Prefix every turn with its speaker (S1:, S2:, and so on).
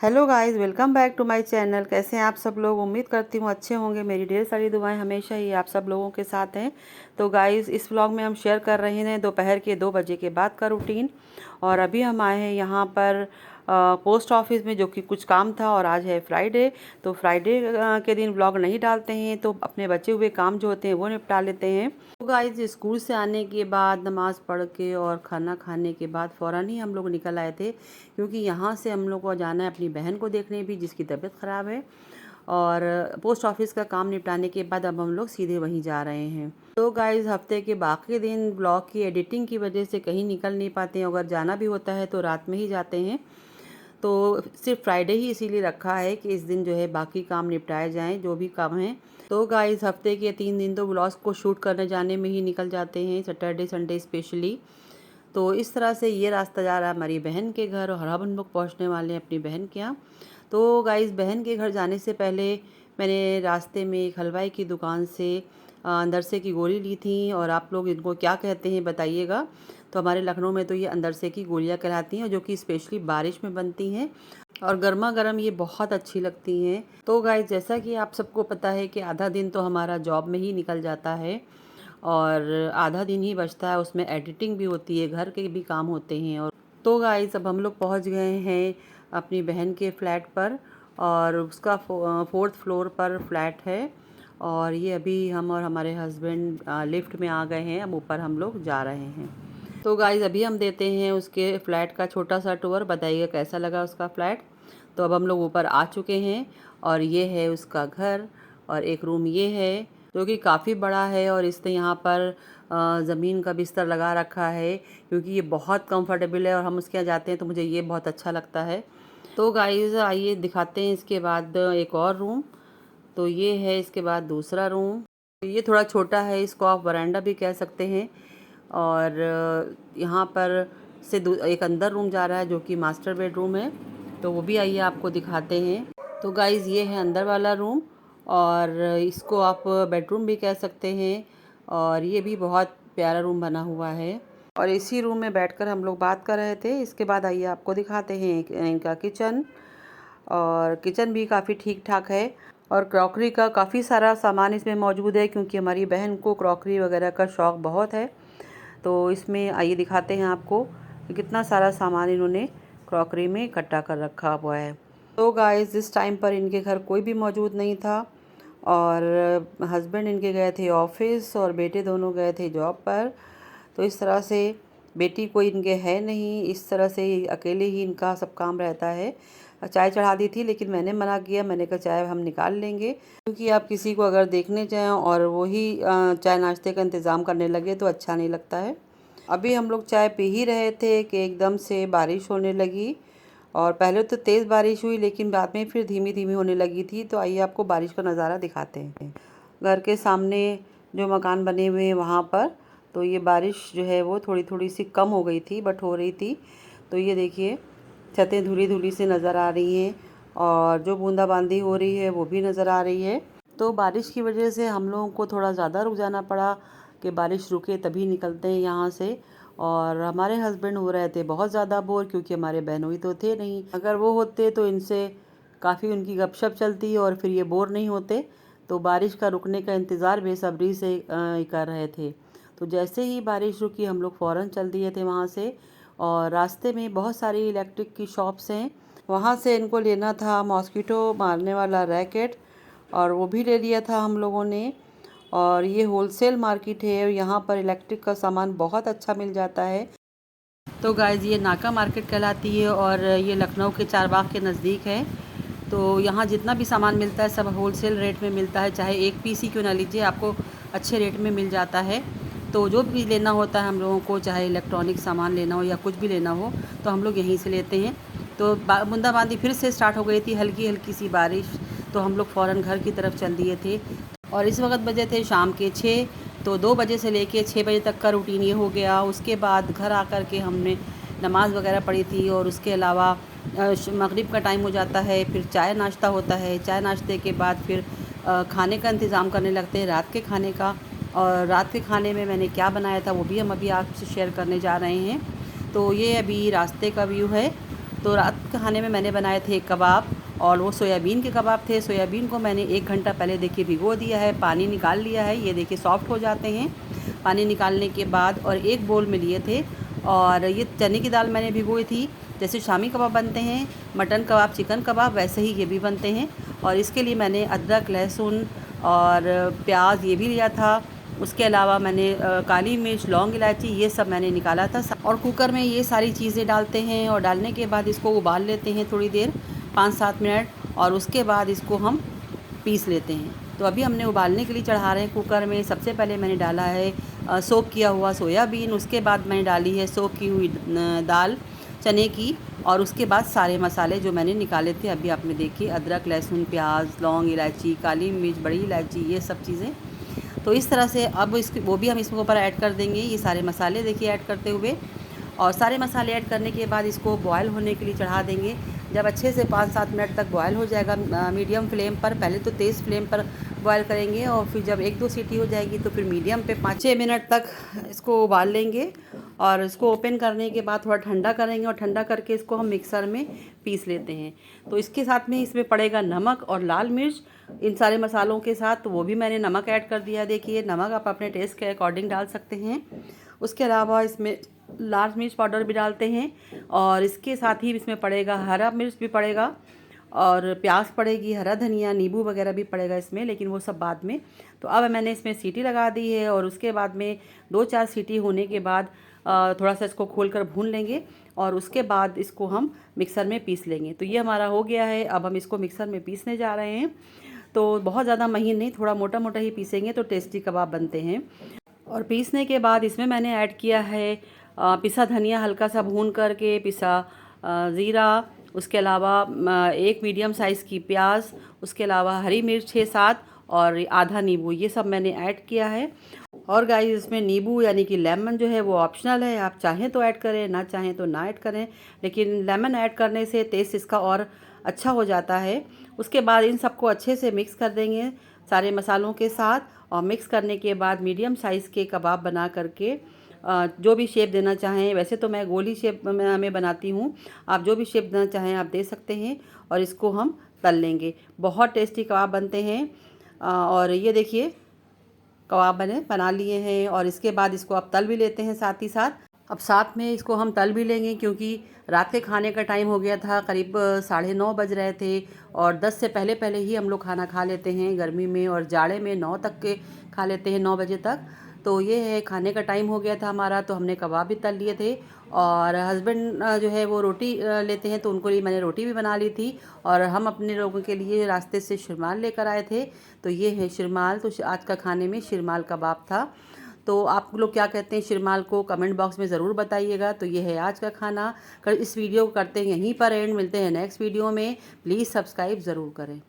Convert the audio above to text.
S1: Hello guys, welcome back to my channel. कैसे हैं आप सब लोग? उम्मीद करती हूँ अच्छे होंगे। मेरी ढेर सारी दुआएं हमेशा ही आप सब लोगों के साथ हैं। तो गाइस, इस व्लॉग में हम शेयर कर रहे हैं दोपहर के 2 बजे के बाद का रूटीन। और अभी हम आए हैं यहाँ पर पोस्ट ऑफिस में, जो कि कुछ काम था। और आज है फ्राइडे, तो फ्राइडे के दिन व्लॉग नहीं डालते हैं, तो अपने बचे हुए काम जो होते हैं वो निपटा लेते हैं। तो गाइस, स्कूल से आने के बाद नमाज़ पढ़ के और खाना खाने के बाद फ़ौरन ही हम लोग निकल आए थे, क्योंकि यहाँ से हम लोग को जाना है अपनी बहन को देखने भी, जिसकी तबीयत ख़राब है। और पोस्ट ऑफिस का काम निपटाने के बाद अब हम लोग सीधे वहीं जा रहे हैं। तो गाइस, हफ्ते के बाकी दिन ब्लॉग की एडिटिंग की वजह से कहीं निकल नहीं पाते हैं। अगर जाना भी होता है तो रात में ही जाते हैं। तो सिर्फ फ्राइडे ही इसीलिए रखा है कि इस दिन जो है बाकी काम निपटाए जाएं, जो भी काम हैं। तो गाइस, हफ्ते के 3 दिन तो व्लॉग्स को शूट करने जाने में ही निकल जाते हैं, सैटरडे संडे स्पेशली। तो इस तरह से ये रास्ता जा रहा है हमारी बहन के घर, और अब हम लोग पहुँचने वाले हैं अपनी बहन के यहाँ। तो गाइस, बहन के घर जाने से पहले मैंने रास्ते में एक हलवाई की दुकान से अंदरसे की गोली ली थी। और आप लोग इनको क्या कहते हैं बताइएगा। तो हमारे लखनऊ में तो ये अंदरसे की गोलियाँ कहलाती हैं, जो कि स्पेशली बारिश में बनती हैं और गर्मा गर्म ये बहुत अच्छी लगती हैं। तो गाइस, जैसा कि आप सबको पता है कि आधा दिन तो हमारा जॉब में ही निकल जाता है और आधा दिन ही बचता है, उसमें एडिटिंग भी होती है, घर के भी काम होते हैं। और तो गाइस, अब हम लोग पहुंच गए हैं अपनी बहन के फ्लैट पर, और उसका 4th फ्लोर पर फ्लैट है। और ये अभी हम और हमारे हस्बैंड लिफ्ट में आ गए हैं, अब ऊपर हम लोग जा रहे हैं। तो गाइस, अभी हम देते हैं उसके फ्लैट का छोटा सा टूर, बताइएगा कैसा लगा उसका फ्लैट। तो अब हम लोग ऊपर आ चुके हैं, और ये है उसका घर। और एक रूम ये है, जो कि काफ़ी बड़ा है। और इसने यहाँ पर ज़मीन का बिस्तर लगा रखा है, क्योंकि ये बहुत कंफर्टेबल है। और हम उसके यहाँ जाते हैं तो मुझे ये बहुत अच्छा लगता है। तो गाइस, आइए दिखाते हैं इसके बाद एक और रूम। तो ये है इसके बाद दूसरा रूम। ये थोड़ा छोटा है, इसको आप वरांडा भी कह सकते हैं। और यहाँ पर से एक अंदर रूम जा रहा है, जो कि मास्टर बेडरूम है। तो वो भी आइए आपको दिखाते हैं। तो गाइज़, ये है अंदर वाला रूम, और इसको आप बेडरूम भी कह सकते हैं। और ये भी बहुत प्यारा रूम बना हुआ है। और इसी रूम में बैठकर हम लोग बात कर रहे थे। इसके बाद आइए आपको दिखाते हैं इनका किचन। और किचन भी काफ़ी ठीक ठाक है, और क्रॉकरी का काफ़ी सारा सामान इसमें मौजूद है, क्योंकि हमारी बहन को क्रॉकरी वगैरह का शौक़ बहुत है। तो इसमें आइए दिखाते हैं आपको कि कितना सारा सामान इन्होंने क्रॉकरी में इकट्ठा कर रखा हुआ है। तो गाइस, इस टाइम पर इनके घर कोई भी मौजूद नहीं था, और हस्बैंड इनके गए थे ऑफिस और बेटे दोनों गए थे जॉब पर। तो इस तरह से बेटी कोई इनके है नहीं, इस तरह से अकेले ही इनका सब काम रहता है। चाय चढ़ा दी थी, लेकिन मैंने मना किया। मैंने कहा चाय हम निकाल लेंगे, क्योंकि आप किसी को अगर देखने जाएं और वही चाय नाश्ते का इंतज़ाम करने लगे तो अच्छा नहीं लगता है। अभी हम लोग चाय पी ही रहे थे कि एकदम से बारिश होने लगी। और पहले तो तेज़ बारिश हुई, लेकिन बाद में फिर धीमी धीमी होने लगी थी। तो आइए आपको बारिश का नज़ारा दिखाते हैं। घर के सामने जो मकान बने हुए हैं वहाँ पर, तो ये बारिश जो है वो थोड़ी थोड़ी सी कम हो गई थी, बट हो रही थी। तो ये देखिए, छतें धुली धुली से नज़र आ रही हैं, और जो बूंदाबांदी हो रही है वो भी नज़र आ रही है। तो बारिश की वजह से हम लोगों को थोड़ा ज़्यादा रुक जाना पड़ा, कि बारिश रुके तभी निकलते हैं यहाँ से। और हमारे हस्बैंड हो रहे थे बहुत ज़्यादा बोर, क्योंकि हमारे बहनोई तो थे नहीं। अगर वो होते तो इनसे काफ़ी उनकी गपशप चलती, और फिर ये बोर नहीं होते। तो बारिश का रुकने का इंतज़ार बेसब्री से कर रहे थे। तो जैसे ही बारिश रुकी, हम लोग फ़ौरन चल दिए थे वहाँ से। और रास्ते में बहुत सारी इलेक्ट्रिक की शॉप्स हैं, वहाँ से इनको लेना था मॉस्किटो मारने वाला रैकेट, और वो भी ले लिया था हम लोगों ने। और ये होलसेल मार्केट है, और यहाँ पर इलेक्ट्रिक का सामान बहुत अच्छा मिल जाता है। तो गाइज़, ये नाका मार्केट कहलाती है, और ये लखनऊ के चारबाग के नज़दीक है। तो यहाँ जितना भी सामान मिलता है सब होलसेल रेट में मिलता है, चाहे एक पीस ही क्यों ना लीजिए, आपको अच्छे रेट में मिल जाता है। तो जो भी लेना होता है हम लोगों को, चाहे इलेक्ट्रॉनिक सामान लेना हो या कुछ भी लेना हो, तो हम लोग यहीं से लेते हैं। तो बूंदाबांदी फिर से स्टार्ट हो गई थी, हल्की हल्की सी बारिश। तो हम लोग फ़ौरन घर की तरफ चल दिए थे। और इस वक्त बजे थे शाम के 6। तो 2 बजे से लेके 6 बजे तक का रूटीन ये हो गया। उसके बाद घर आकर के हमने नमाज़ वगैरह पढ़ी थी, और उसके अलावा मगरिब का टाइम हो जाता है, फिर चाय नाश्ता होता है। चाय नाश्ते के बाद फिर खाने का इंतज़ाम करने लगते हैं, रात के खाने का। और रात के खाने में मैंने क्या बनाया था वो भी हम अभी आपसे शेयर करने जा रहे हैं। तो ये अभी रास्ते का व्यू है, तो रात के खाने में मैंने बनाए थे कबाब, और वो सोयाबीन के कबाब थे। सोयाबीन को मैंने 1 घंटा पहले देखिए भिगो दिया है, पानी निकाल लिया है। ये देखिए सॉफ्ट हो जाते हैं पानी निकालने के बाद। और एक बोल में लिए थे, और ये चने की दाल मैंने भिगोई थी। जैसे शामी कबाब बनते हैं, मटन कबाब, चिकन कबाब, वैसे ही ये भी बनते हैं। और इसके लिए मैंने अदरक, लहसुन और प्याज ये भी लिया था। उसके अलावा मैंने काली मिर्च, लौंग, इलायची ये सब मैंने निकाला था। और कुकर में ये सारी चीज़ें डालते हैं, और डालने के बाद इसको उबाल लेते हैं थोड़ी देर, 5-7 मिनट, और उसके बाद इसको हम पीस लेते हैं। तो अभी हमने उबालने के लिए चढ़ा रहे हैं कुकर में। सबसे पहले मैंने डाला है सोक किया हुआ सोयाबीन, उसके बाद मैंने डाली है सोक की हुई दाल चने की, और उसके बाद सारे मसाले जो मैंने निकाले थे अभी आपने देखिए, अदरक, लहसुन, प्याज, लौंग, इलायची, काली मिर्च, बड़ी इलायची, ये सब चीज़ें। तो इस तरह से अब इसके वो भी हम इसके ऊपर ऐड कर देंगे, ये सारे मसाले देखिए ऐड करते हुए। और सारे मसाले ऐड करने के बाद इसको बॉयल होने के लिए चढ़ा देंगे। जब अच्छे से 5-7 मिनट तक बॉयल हो जाएगा मीडियम फ्लेम पर, पहले तो तेज़ फ्लेम पर बॉयल करेंगे, और फिर जब 1-2 सीटी हो जाएगी तो फिर मीडियम पे 5-6 मिनट तक इसको उबाल लेंगे। और इसको ओपन करने के बाद थोड़ा ठंडा करेंगे, और ठंडा करके इसको हम मिक्सर में पीस लेते हैं। तो इसके साथ में इसमें पड़ेगा नमक और लाल मिर्च इन सारे मसालों के साथ, तो वो भी मैंने नमक ऐड कर दिया। देखिए नमक आप अपने टेस्ट के अकॉर्डिंग डाल सकते हैं। उसके अलावा इसमें लाल मिर्च पाउडर भी डालते हैं, और इसके साथ ही इसमें पड़ेगा हरा मिर्च भी पड़ेगा, और प्याज पड़ेगी, हरा धनिया, नींबू वगैरह भी पड़ेगा इसमें, लेकिन वो सब बाद में। तो अब मैंने इसमें सीटी लगा दी है, और उसके बाद में 2-4 सीटी होने के बाद थोड़ा सा इसको खोलकर भून लेंगे, और उसके बाद इसको हम मिक्सर में पीस लेंगे। तो ये हमारा हो गया है। अब हम इसको मिक्सर में पीसने जा रहे हैं। तो बहुत ज़्यादा महीन नहीं, थोड़ा मोटा मोटा ही पीसेंगे तो टेस्टी कबाब बनते हैं। और पीसने के बाद इसमें मैंने ऐड किया है पिसा धनिया, हल्का सा भून करके पिसा ज़ीरा, उसके अलावा 1 मीडियम साइज़ की प्याज, उसके अलावा हरी मिर्च 6-7, और आधा नींबू, ये सब मैंने ऐड किया है। और गाइस इसमें नींबू यानी कि लेमन जो है वो ऑप्शनल है, आप चाहें तो ऐड करें, ना चाहें तो ना ऐड करें, लेकिन लेमन ऐड करने से टेस्ट इसका और अच्छा हो जाता है। उसके बाद इन सबको अच्छे से मिक्स कर देंगे सारे मसालों के साथ, और मिक्स करने के बाद मीडियम साइज़ के कबाब बना करके जो भी शेप देना चाहें, वैसे तो मैं गोली शेप में बनाती हूँ, आप जो भी शेप देना चाहें आप दे सकते हैं, और इसको हम तल लेंगे। बहुत टेस्टी कबाब बनते हैं। और ये देखिए कबाब मैंने बना लिए हैं, और इसके बाद इसको अब तल भी लेते हैं साथ ही साथ। अब साथ में इसको हम तल भी लेंगे, क्योंकि रात के खाने का टाइम हो गया था, करीब 9:30 बज रहे थे, और 10 से पहले पहले ही हम लोग खाना खा लेते हैं गर्मी में, और जाड़े में 9 तक के खा लेते हैं, 9 बजे तक। तो ये है खाने का टाइम हो गया था हमारा, तो हमने कबाब भी तल लिए थे। और हस्बैंड जो है वो रोटी लेते हैं, तो उनको लिए मैंने रोटी भी बना ली थी, और हम अपने लोगों के लिए रास्ते से शिरमाल लेकर आए थे। तो ये है शिरमाल। तो आज का खाने में शिरमाल कबाब था। तो आप लोग क्या कहते हैं शिरमाल को, कमेंट बॉक्स में ज़रूर बताइएगा। तो ये है आज का खाना। इस वीडियो को करते हैं यहीं पर एंड, मिलते हैं नेक्स्ट वीडियो में। प्लीज़ सब्सक्राइब ज़रूर करें।